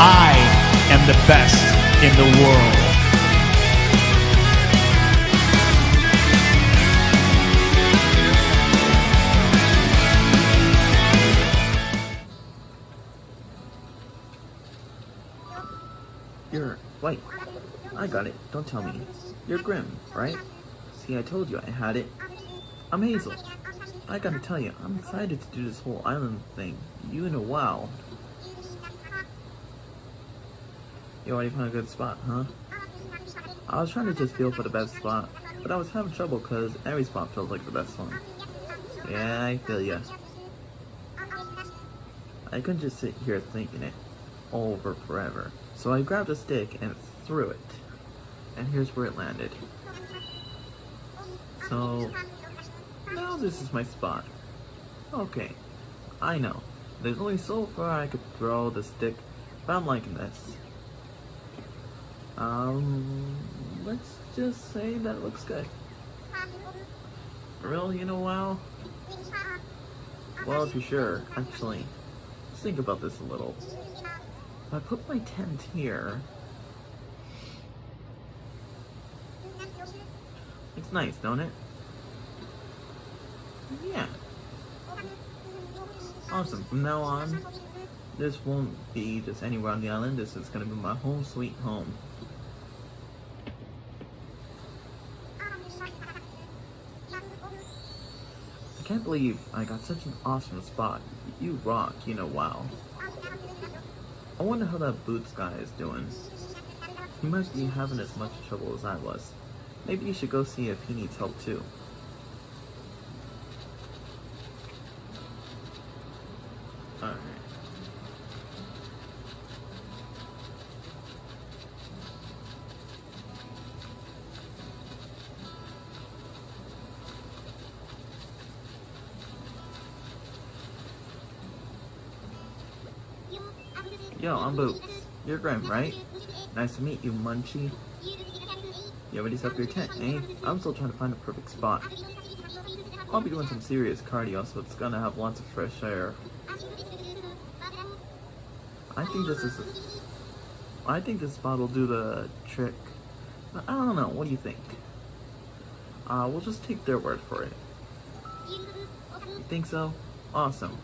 I am the best in the world. Wait, I got it. Don't tell me. You're Grim, right? See, I told you I had it. I'm Hazel. I gotta tell you, I'm excited to do this whole island thing. You know, wow. You already found a good spot, huh? I was trying to just feel for the best spot, but I was having trouble because every spot feels like the best one. Yeah, I feel ya. I couldn't just sit here thinking it over forever. So I grabbed a stick and threw it. And here's where it landed. So, now this is my spot. Okay, I know. There's only so far I could throw the stick, but I'm liking this. Let's just say that it looks good. Really, you know, wow? Well, if you're sure, actually, let's think about this a little. If I put my tent here, it's nice, don't it? Yeah. Awesome. From now on, this won't be just anywhere on the island. This is gonna be my home sweet home. I can't believe I got such an awesome spot. You rock, you know, wow. I wonder how that Boots guy is doing. He must be having as much trouble as I was. Maybe you should go see if he needs help too. Alright. Yo, I'm Boots. You're Grim, right? Nice to meet you, Munchie. You already set up your tent, eh? I'm still trying to find a perfect spot. I'll be doing some serious cardio, so it's gonna have lots of fresh air. I think this spot will do the trick. But I don't know, what do you think? We'll just take their word for it. You think so? Awesome.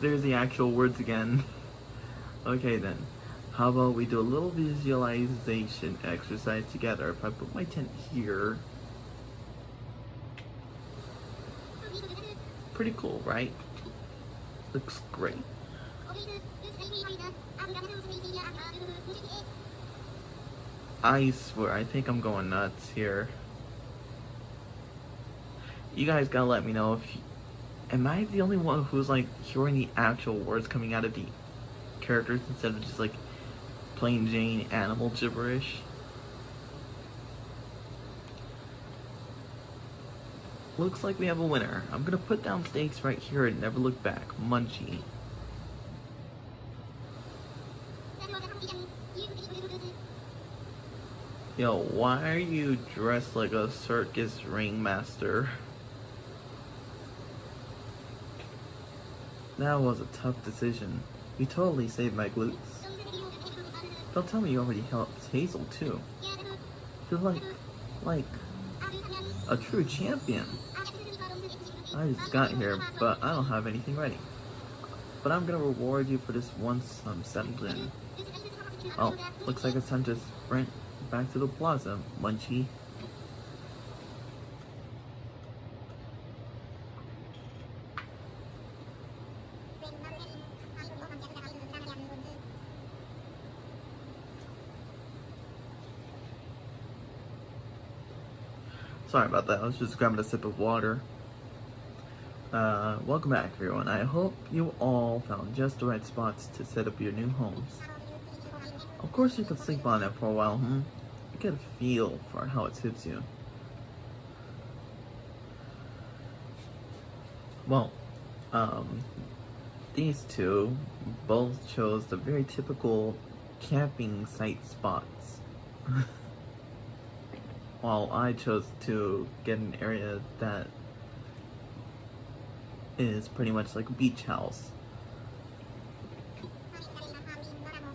There's the actual words again. Okay then, how about we do a little visualization exercise together. If I put my tent here, pretty cool, right? Looks great. I swear, I think I'm going nuts here. You guys gotta let me know if am I the only one who's like hearing the actual words coming out of the characters instead of just like plain Jane animal gibberish? Looks like we have a winner. I'm gonna put down stakes right here and never look back. Munchie. Yo, why are you dressed like a circus ringmaster? That was a tough decision. You totally saved my glutes. Don't tell me you already helped Hazel too. You're like a true champion. I just got here, but I don't have anything ready. But I'm gonna reward you for this once I'm settled in. Oh, looks like it's time to sprint back to the plaza, Munchie. Sorry about that, I was just grabbing a sip of water. Welcome back everyone. I hope you all found just the right spots to set up your new homes. Of course you can sleep on it for a while, You get a feel for how it suits you. Well, these two both chose the very typical camping site spots. While I chose to get an area that is pretty much like a beach house.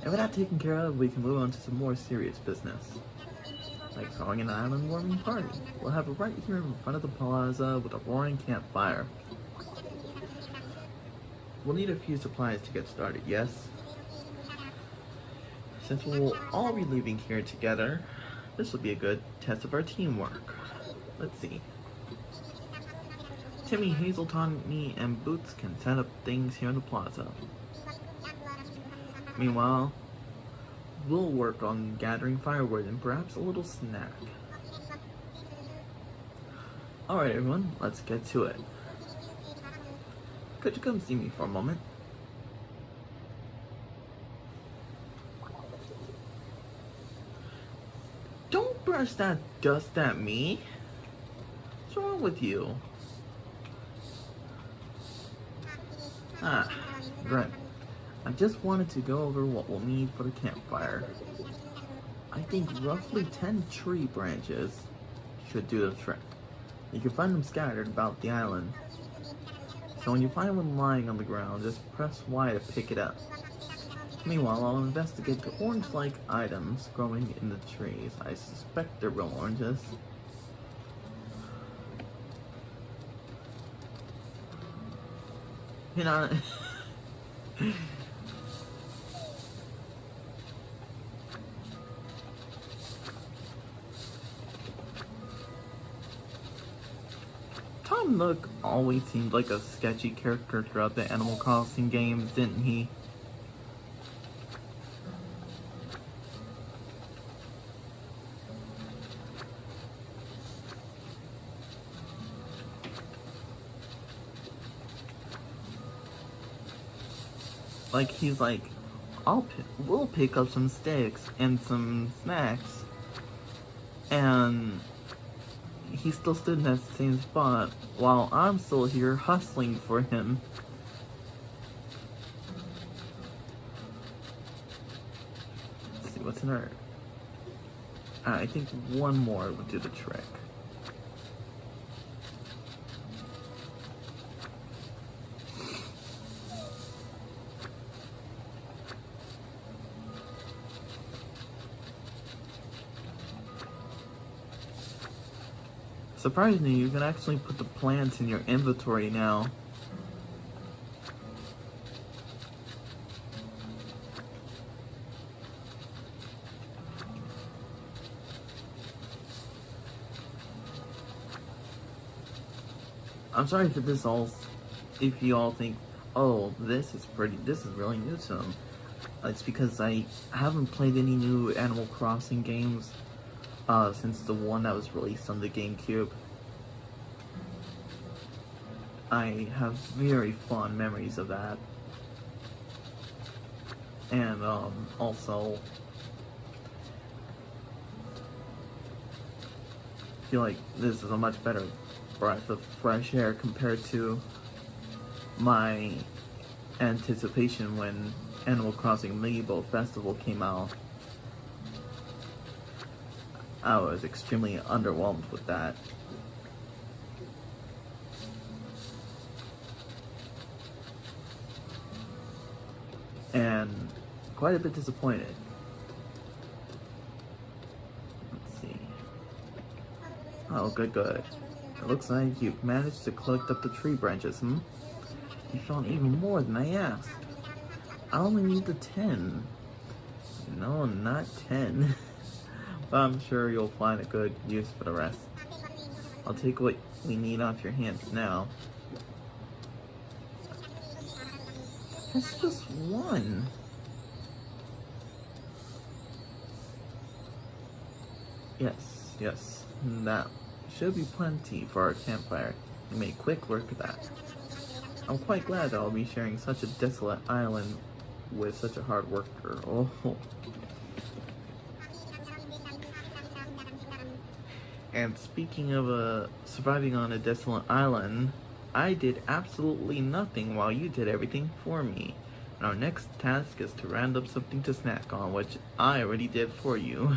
And with that taken care of, we can move on to some more serious business. Like throwing an island warming party. We'll have it right here in front of the plaza with a roaring campfire. We'll need a few supplies to get started, yes? Since we'll all be leaving here together, this will be a good test of our teamwork. Let's see. Timmy, Hazel, Tommy, and Boots can set up things here in the plaza. Meanwhile, we'll work on gathering firewood and perhaps a little snack. Alright everyone, let's get to it. Could you come see me for a moment? Don't brush that dust at me. What's wrong with you? Ah, right. I just wanted to go over what we'll need for the campfire. I think roughly 10 tree branches should do the trick. You can find them scattered about the island. So when you find one lying on the ground, just press Y to pick it up. Meanwhile, I'll investigate the orange-like items growing in the trees. I suspect they're real oranges. You know... Tom Nook always seemed like a sketchy character throughout the Animal Crossing games, didn't he? Like, he's like, we'll pick up some sticks and some snacks, and he still stood in that same spot while I'm still here hustling for him. Let's see, what's in our... I think one more would do the trick. Surprisingly, you can actually put the plants in your inventory now. I'm sorry for this all, if you all think, oh, this is really new to them. It's because I haven't played any new Animal Crossing games since the one that was released on the GameCube. I have very fond memories of that. And also feel like this is a much better breath of fresh air compared to my anticipation when Animal Crossing Amiibo Festival came out. I was extremely underwhelmed with that. And quite a bit disappointed. Let's see. Oh, good. It looks like you've managed to collect up the tree branches, You found even more than I asked. I only need the 10. No, not 10. But I'm sure you'll find a good use for the rest. I'll take what we need off your hands now. That's just one. Yes. That should be plenty for our campfire. You made quick work of that. I'm quite glad that I'll be sharing such a desolate island with such a hard worker. Oh. And speaking of surviving on a desolate island, I did absolutely nothing while you did everything for me. And our next task is to round up something to snack on, which I already did for you.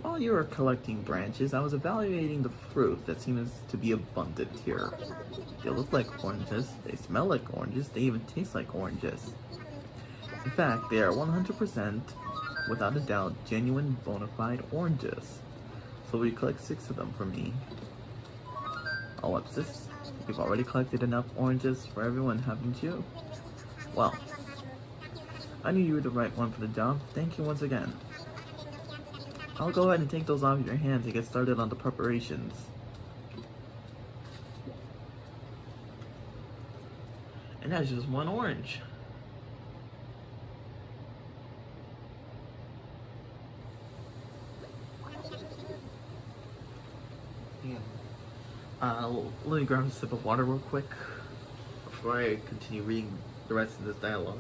Oh While you were collecting branches, I was evaluating the fruit that seems to be abundant here. They look like oranges, they smell like oranges, they even taste like oranges. In fact, they are 100%, without a doubt, genuine bona fide oranges. So will you collect 6 of them for me? Oh, what's this? You've already collected enough oranges for everyone, haven't you? Well, I knew you were the right one for the job. Thank you once again. I'll go ahead and take those off your hands and get started on the preparations. And that's just one orange. Let me grab a sip of water real quick before I continue reading the rest of this dialogue.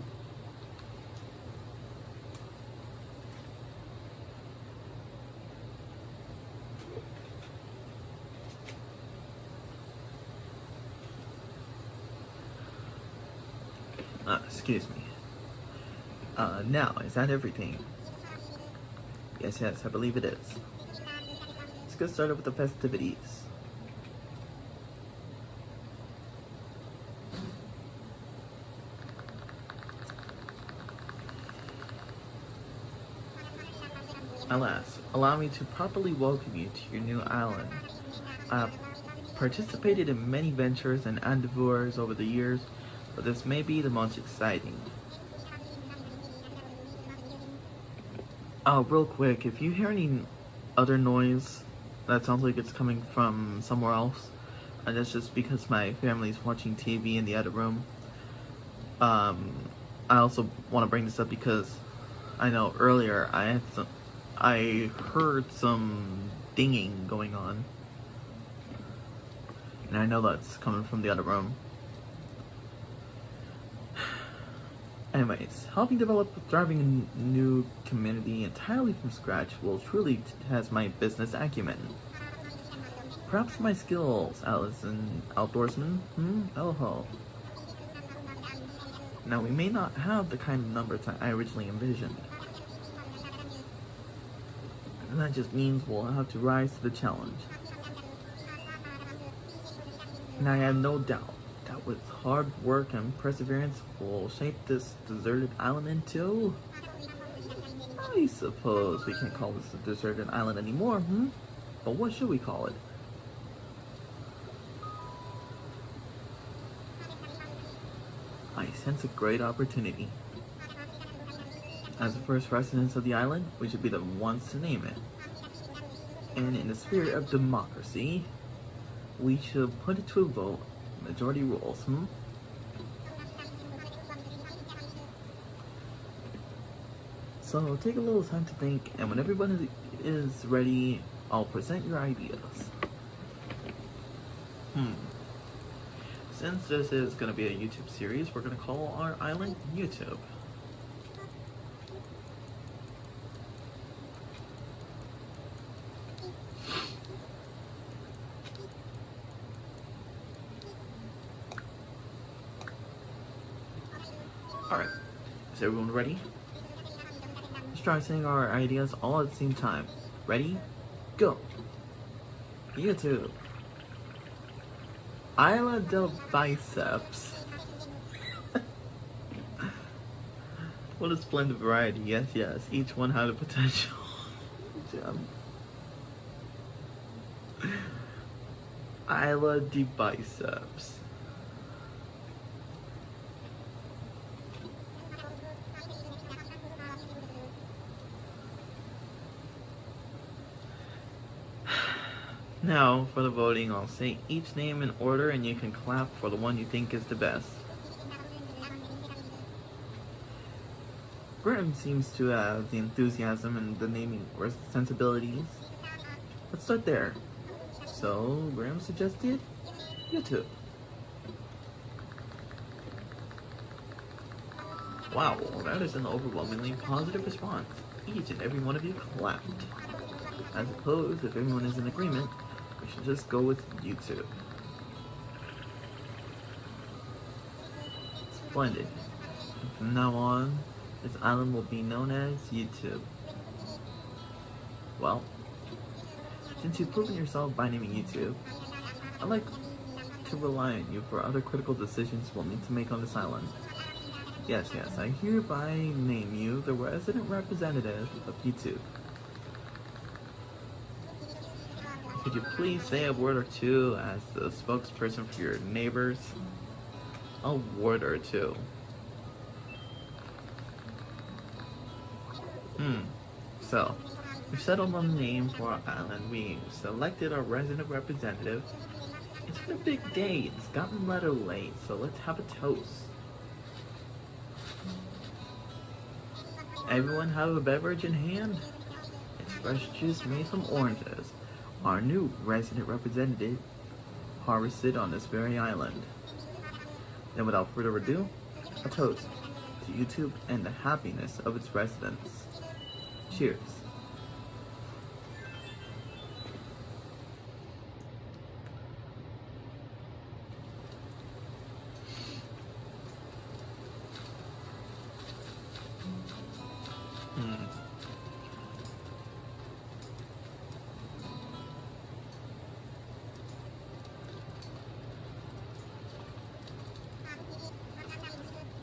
Excuse me. Now, is that everything? Yes, I believe it is. Let's get started with the festivities. Alas, allow me to properly welcome you to your new island. I have participated in many ventures and endeavors over the years, but this may be the most exciting. Oh, real quick, if you hear any other noise that sounds like it's coming from somewhere else, and that's just because my family's watching TV in the other room. I also want to bring this up because I know earlier I heard some dinging going on, and I know that's coming from the other room. Anyways, helping develop a thriving new community entirely from scratch will truly test my business acumen. Perhaps my skills as an outdoorsman? Oh. Now, we may not have the kind of numbers that I originally envisioned. And that just means we'll have to rise to the challenge. And I have no doubt that with hard work and perseverance, we'll shape this deserted island into... I suppose we can't call this a deserted island anymore, But what should we call it? I sense a great opportunity. As the first residents of the island, we should be the ones to name it. And in the spirit of democracy, we should put it to a vote. Majority rules, So take a little time to think, and when everyone is ready, I'll present your ideas. Since this is going to be a YouTube series, we're going to call our island YouTube. Alright, is everyone ready? Let's try saying our ideas all at the same time. Ready? Go! YouTube. Isla del Biceps. What a splendid variety. Yes. Each one had a potential gem. Isla de Biceps. Now, for the voting, I'll say each name in order and you can clap for the one you think is the best. Graham seems to have the enthusiasm and the naming or sensibilities. Let's start there. So, Graham suggested YouTube. Wow, that is an overwhelmingly positive response. Each and every one of you clapped. I suppose if everyone is in agreement, we should just go with YouTube. Splendid. From now on, this island will be known as YouTube. Well, Since you've proven yourself by naming YouTube, I'd like to rely on you for other critical decisions we'll need to make on this island. Yes, I hereby name you the resident representative of YouTube. Could you please say a word or two as the spokesperson for your neighbors? A word or two. So, we've settled on the name for our island. We selected our resident representative. It's been a big day. It's gotten rather late, so let's have a toast. Everyone have a beverage in hand? It's fresh juice made from oranges. Our new resident representative harvested on this very island. Then without further ado, a toast to YouTube and the happiness of its residents. Cheers.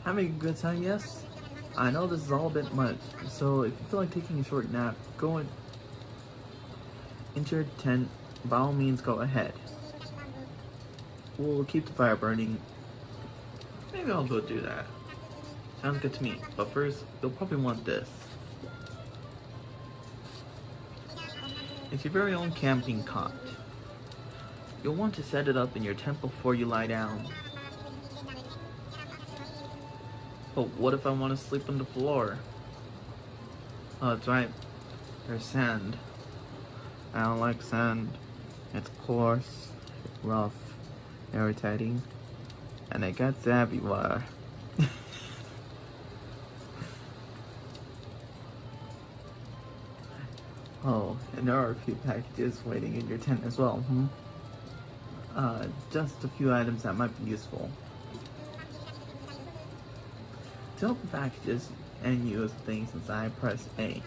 Having a good time, yes? I know this is all a bit much, so if you feel like taking a short nap, go into your tent. By all means, go ahead. We'll keep the fire burning. Maybe I'll go do that. Sounds good to me. But first, you'll probably want this. It's your very own camping cot. You'll want to set it up in your tent before you lie down. But what if I want to sleep on the floor? Oh, that's right. There's sand. I don't like sand. It's coarse, rough, irritating, and it gets everywhere. Oh, and there are a few packages waiting in your tent as well, just a few items that might be useful. To open packages and use things inside, press A.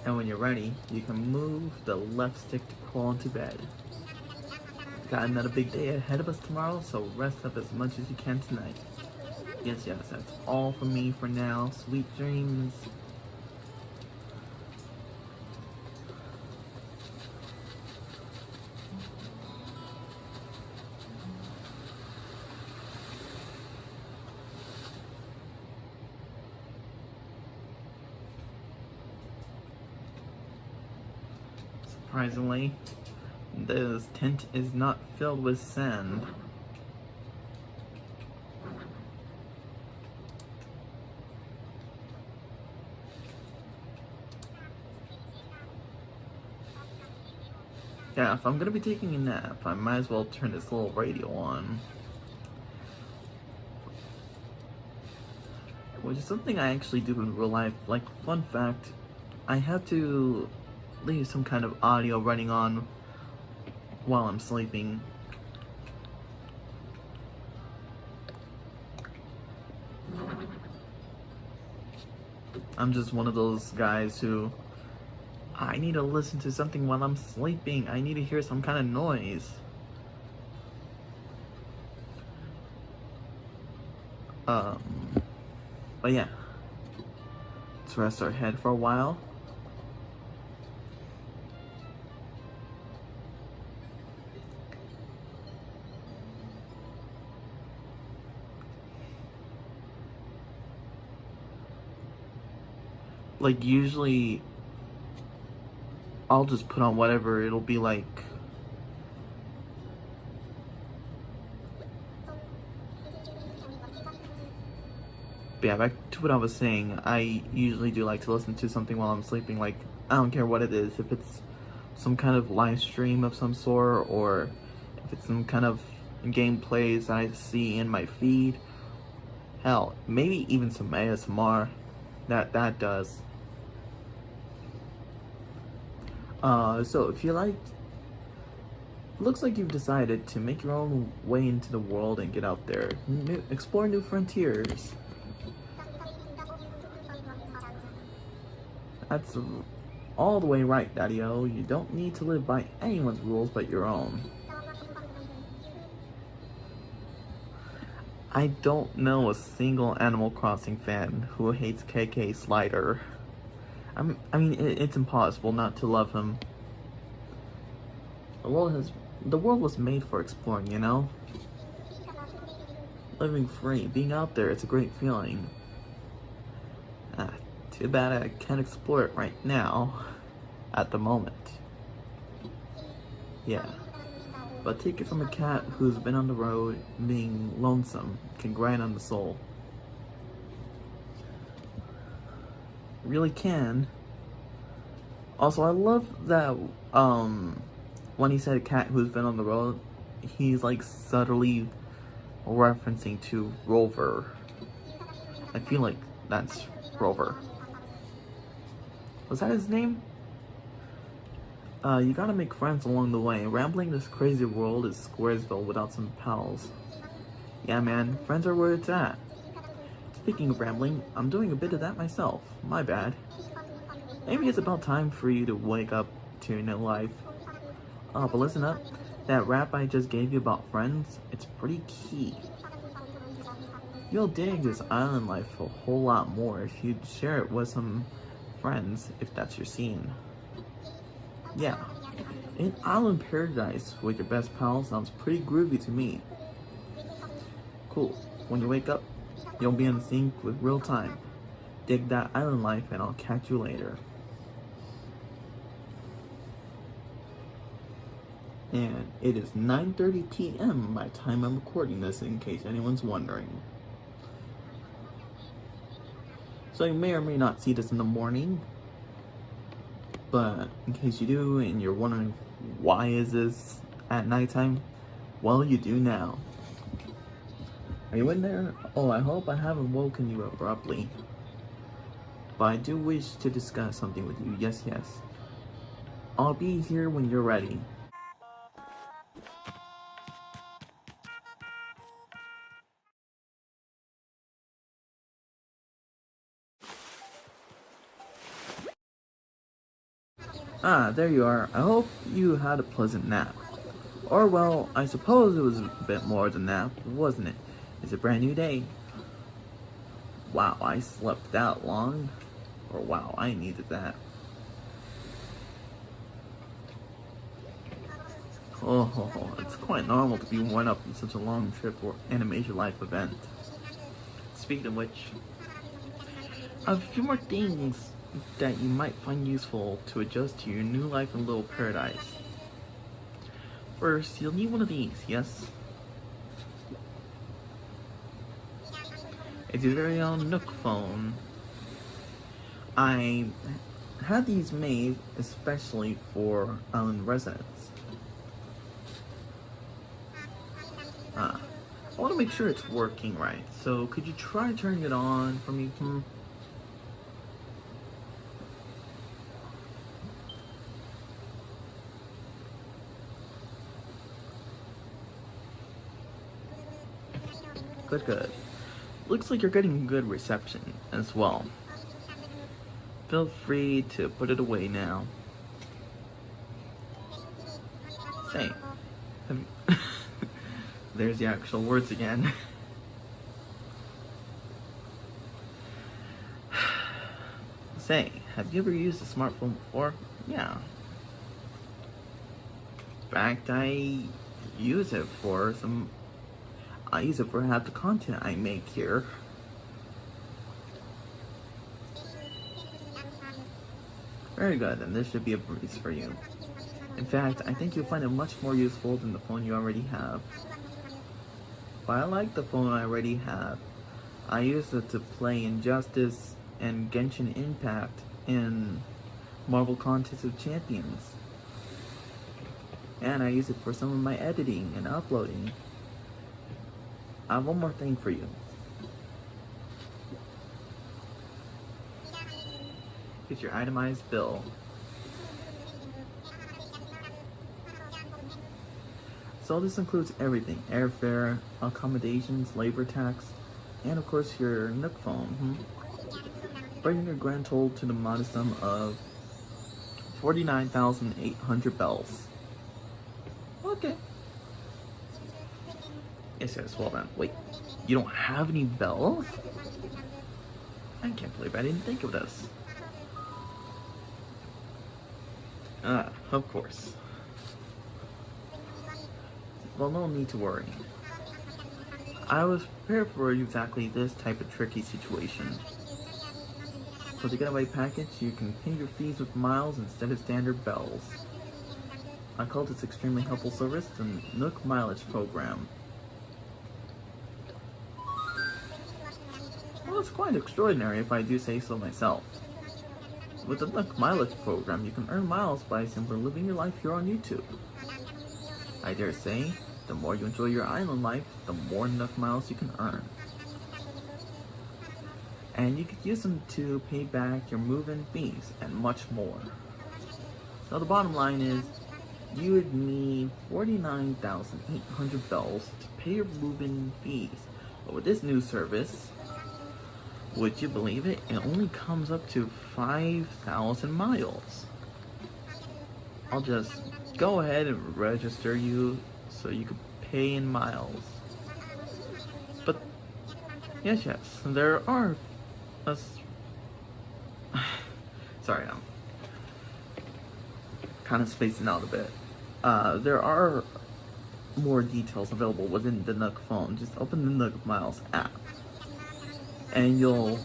And when you're ready, you can move the left stick to crawl into bed. Got another big day ahead of us tomorrow, so rest up as much as you can tonight. Yes, that's all from me for now. Sweet dreams. Surprisingly, this tent is not filled with sand. Yeah, if I'm gonna be taking a nap, I might as well turn this little radio on. Which is something I actually do in real life. Like, fun fact, I have to leave some kind of audio running on while I'm sleeping. I'm just one of those guys who, I need to listen to something while I'm sleeping. I need to hear some kind of noise. But yeah, let's rest our head for a while. Like, usually I'll just put on whatever. It'll be like, but yeah, back to what I was saying. I usually do like to listen to something while I'm sleeping. Like, I don't care what it is, if it's some kind of live stream of some sort, or if it's some kind of gameplays that I see in my feed. Hell, maybe even some ASMR. That does. So if you like, looks like you've decided to make your own way into the world and get out there, explore new frontiers. All the way right, Daddy-O. You don't need to live by anyone's rules but your own. I don't know a single Animal Crossing fan who hates KK Slider. It's impossible not to love him. The world was made for exploring, you know? Living free, being out there, it's a great feeling. Too bad I can't explore it right now, at the moment. Yeah, but take it from a cat who's been on the road, being lonesome, can grind on the soul. Really can. Also, I love that, when he said a cat who's been on the road, he's like subtly referencing to Rover. I feel like that's Rover. Was that his name? You gotta make friends along the way. Rambling this crazy world is Squaresville without some pals. Yeah, man, friends are where it's at. Speaking of rambling, I'm doing a bit of that myself. My bad. Maybe it's about time for you to wake up to your new life. Oh, but listen up. That rap I just gave you about friends, it's pretty key. You'll dig this island life a whole lot more if you'd share it with some friends, if that's your scene. Yeah, an island paradise with your best pal sounds pretty groovy to me. Cool. When you wake up, you'll be in sync with real time. Dig that island life and I'll catch you later. And it is 9:30 p.m. by the time I'm recording this, in case anyone's wondering. So you may or may not see this in the morning, but in case you do and you're wondering why is this at nighttime, well, you do now. Are you in there? Oh, I hope I haven't woken you abruptly. But I do wish to discuss something with you. Yes. I'll be here when you're ready. Ah, there you are. I hope you had a pleasant nap. Or, well, I suppose it was a bit more than that, wasn't it? It's a brand new day. Wow, I slept that long. Or wow, I needed that. Oh, it's quite normal to be worn up on such a long trip and a major life event. Speaking of which, I have a few more things that you might find useful to adjust to your new life in Little Paradise. First, you'll need one of these, yes? It's your very own Nook phone. I had these made especially for island residents. I want to make sure it's working right, so could you try turning it on for me? Good. Looks like you're getting good reception as well. Feel free to put it away now. Say, there's the actual words again. Say, have you ever used a smartphone before? Yeah. In fact, I use it for half the content I make here. Very good, and this should be a breeze for you. In fact, I think you'll find it much more useful than the phone you already have. But I like the phone I already have. I use it to play Injustice and Genshin Impact and Marvel Contest of Champions. And I use it for some of my editing and uploading. I have one more thing for you. It's your itemized bill. So this includes everything: airfare, accommodations, labor tax, and of course your Nook phone. Bringing your grand total to the modest sum of 49,800 bells. Okay. Yes, well then. Wait, you don't have any bells? I can't believe I didn't think of this. Of course. Well, no need to worry. I was prepared for exactly this type of tricky situation. For the getaway package, you can pay your fees with miles instead of standard bells. I call this extremely helpful service the Nook Mileage Program. Well, it's quite extraordinary if I do say so myself. With the Nook Mileage Program, you can earn miles by simply living your life here on YouTube. I dare say, the more you enjoy your island life, the more Nook miles you can earn. And you could use them to pay back your move-in fees and much more. So the bottom line is, you would need 49,800 bells to pay your move-in fees. But with this new service, would you believe it? It only comes up to 5,000 miles. I'll just go ahead and register you so you can pay in miles. But yes, there are sorry, I'm kind of spacing out a bit. There are more details available within the Nook phone. Just open the Nook Miles app and you'll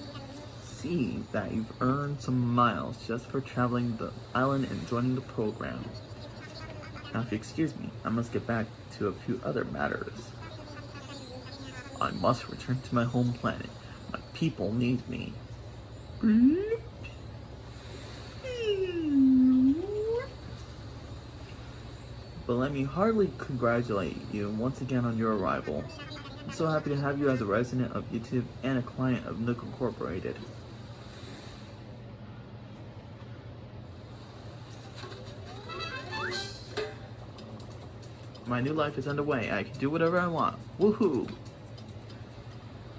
see that you've earned some miles just for traveling the island and joining the program. Now if you excuse me, I must get back to a few other matters. I must return to my home planet. My people need me. But let me heartily congratulate you once again on your arrival. I'm so happy to have you as a resident of YouTube and a client of Nook Incorporated. My new life is underway. I can do whatever I want. Woohoo!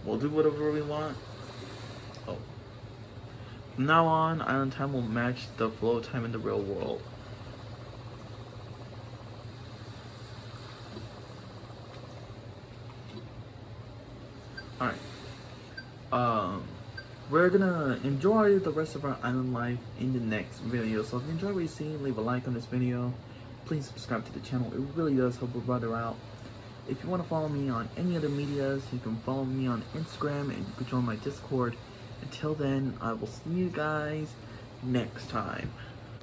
We'll do whatever we want. Oh. From now on, island time will match the flow time in the real world. Alright. We're gonna enjoy the rest of our island life in the next video. So if you enjoy what you see, leave a like on this video. Please subscribe to the channel. It really does help a brother out. If you want to follow me on any other medias, you can follow me on Instagram and you can join my Discord. Until then, I will see you guys next time.